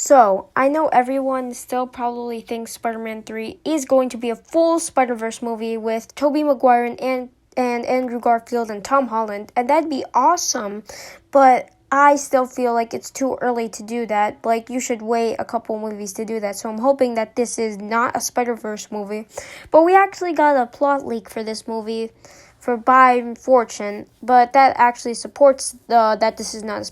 So, I know everyone still probably thinks Spider-Man 3 is going to be a full Spider-Verse movie with Tobey Maguire and Andrew Garfield and Tom Holland, and that'd be awesome, but I still feel like it's too early to do that. Like, you should wait a couple movies to do that, so I'm hoping that this is not a Spider-Verse movie. But we actually got a plot leak for this movie by Fortune, but that actually supports that this is not a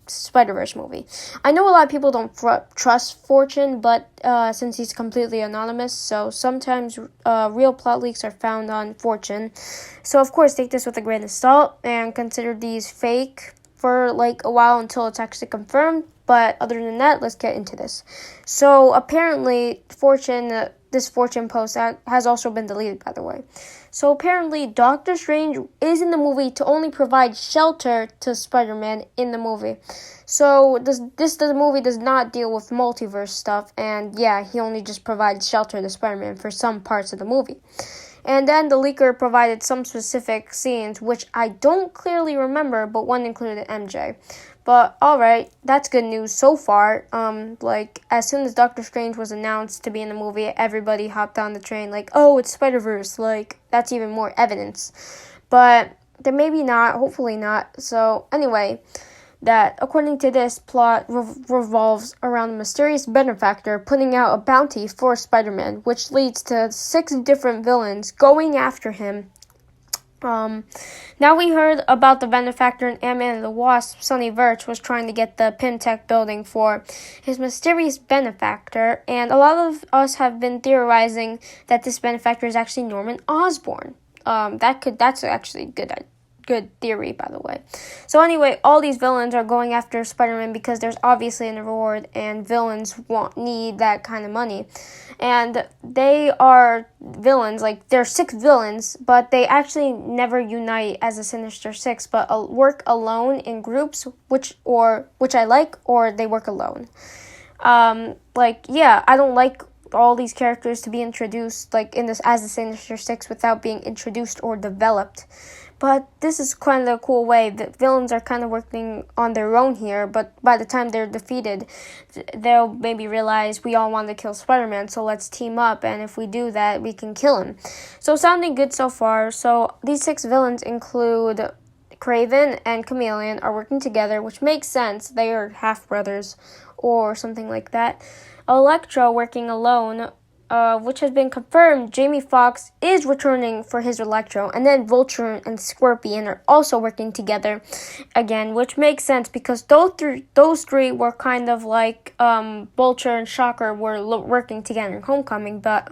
Spider-Verse movie. I know a lot of people don't trust Fortune, but since he's completely anonymous, so sometimes real plot leaks are found on Fortune. So of course, take this with a grain of salt and consider these fake for like a while until it's actually confirmed. But other than that, let's get into this. So apparently, this Fortune post has also been deleted, by the way. So apparently, Doctor Strange is in the movie to only provide shelter to Spider-Man in the movie. So the movie does not deal with multiverse stuff, and yeah, he only just provides shelter to Spider-Man for some parts of the movie. And then the leaker provided some specific scenes, which I don't clearly remember, but one included MJ. But alright, that's good news so far. As soon as Doctor Strange was announced to be in the movie, everybody hopped on the train like, oh, it's Spider-Verse. Like, that's even more evidence. But then maybe not, hopefully not. So anyway, that according to this plot revolves around a mysterious benefactor putting out a bounty for Spider-Man, which leads to 6 different villains going after him. Now we heard about the benefactor in Ant-Man and the Wasp. Sonny Verge was trying to get the Pimtech building for his mysterious benefactor, and a lot of us have been theorizing that this benefactor is actually Norman Osborn. That's actually good theory, by the way. So anyway, all these villains are going after Spider-Man because there's obviously an reward, and villains need that kind of money. And they are villains, like there are 6 villains, but they actually never unite as a Sinister Six, but work alone in groups, which I like, or they work alone. I don't like all these characters to be introduced like in this as the Sinister Six without being introduced or developed. But this is kind of a cool way. The villains are kind of working on their own here, but by the time they're defeated, they'll maybe realize we all want to kill Spider-Man, so let's team up, and if we do that, we can kill him. So sounding good so far. So these 6 villains include Kraven and Chameleon are working together, which makes sense. They are half-brothers or something like that. Electro working alone, which has been confirmed. Jamie Foxx is returning for his Electro, and then Vulture and Scorpion are also working together again, which makes sense because those three were kind of like Vulture and Shocker were working together in Homecoming, but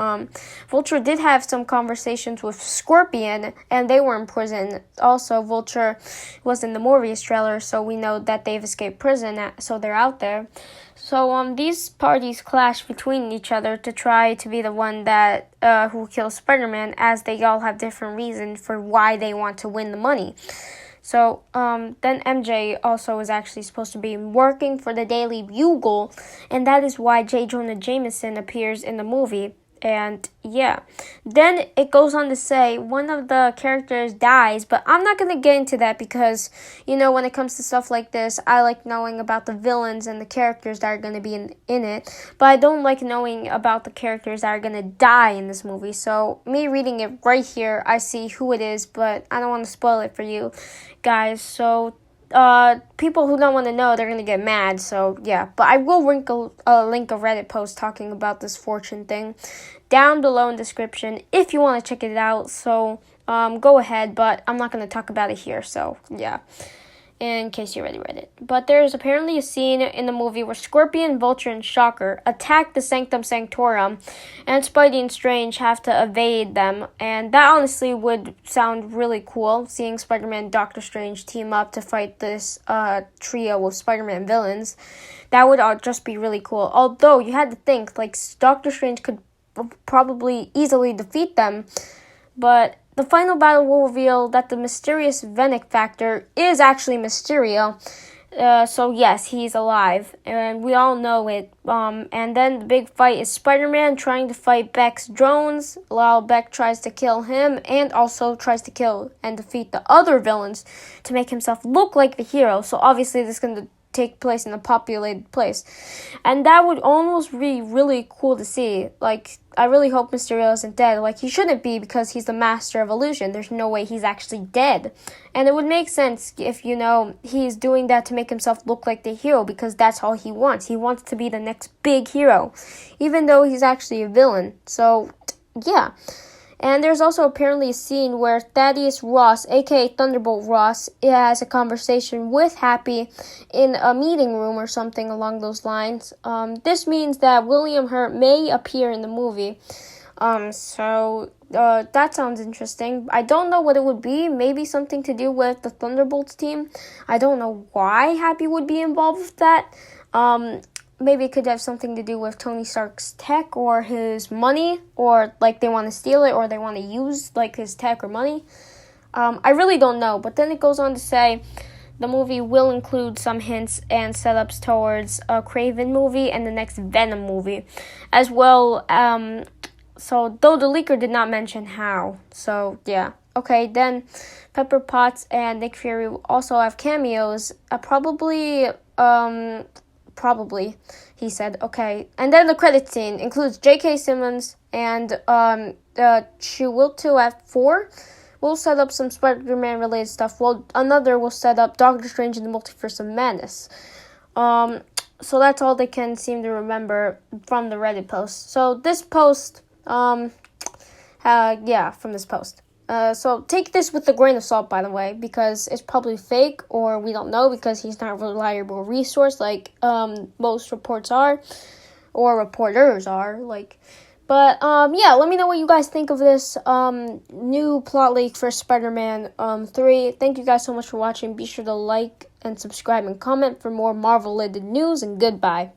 Vulture did have some conversations with Scorpion, and they were in prison. Also, Vulture was in the Morbius trailer, so we know that they've escaped prison, so they're out there. So these parties clash between each other to try to be the one that who kills Spider-Man, as they all have different reasons for why they want to win the money. So then MJ also is actually supposed to be working for the Daily Bugle, and that is why J. Jonah Jameson appears in the movie. And yeah, then it goes on to say one of the characters dies, but I'm not going to get into that because, when it comes to stuff like this, I like knowing about the villains and the characters that are going to be in it, but I don't like knowing about the characters that are going to die in this movie. So me reading it right here, I see who it is, but I don't want to spoil it for you guys. So people who don't want to know, they're going to get mad, so yeah. But I will link a Reddit post talking about this Fortune thing down below in the description if you want to check it out, so go ahead, but I'm not going to talk about it here, so yeah, in case you already read it. But there's apparently a scene in the movie where Scorpion, Vulture, and Shocker attack the Sanctum Sanctorum, and Spidey and Strange have to evade them, and that honestly would sound really cool, seeing Spider-Man and Doctor Strange team up to fight this trio of Spider-Man villains. That would just be really cool, although you had to think, like, Doctor Strange could probably easily defeat them, but the final battle will reveal that the mysterious benefactor is actually Mysterio. So yes, he's alive, and we all know it. And then the big fight is Spider-Man trying to fight Beck's drones, while Beck tries to kill him, and also tries to kill and defeat the other villains to make himself look like the hero. So obviously this is going to take place in a populated place. And that would almost be really cool to see. Like, I really hope Mysterio isn't dead. Like, he shouldn't be because he's the master of illusion. There's no way he's actually dead. And it would make sense if, he's doing that to make himself look like the hero because that's all he wants. He wants to be the next big hero, even though he's actually a villain. So, yeah. And there's also apparently a scene where Thaddeus Ross, aka Thunderbolt Ross, has a conversation with Happy in a meeting room or something along those lines. This means that William Hurt may appear in the movie. So that sounds interesting. I don't know what it would be. Maybe something to do with the Thunderbolts team. I don't know why Happy would be involved with that. Maybe it could have something to do with Tony Stark's tech or his money, or like they want to steal it or they want to use like his tech or money. I really don't know. But then it goes on to say the movie will include some hints and setups towards a Kraven movie and the next Venom movie as well. So though the leaker did not mention how. So yeah. Okay, then Pepper Potts and Nick Fury also have cameos. Probably, he said. Okay, and then the credit scene includes J.K. Simmons and Chiwetel Ejiofor. We'll set up some Spider-Man related stuff. Well, another will set up Doctor Strange in the Multiverse of Madness. So that's all they can seem to remember from the Reddit post. So this post, from this post. So take this with a grain of salt, by the way, because it's probably fake, or we don't know because he's not a reliable resource like most reports are, or reporters are. But let me know what you guys think of this new plot leak for Spider-Man 3. Thank you guys so much for watching. Be sure to like and subscribe and comment for more Marvel-related news, and goodbye.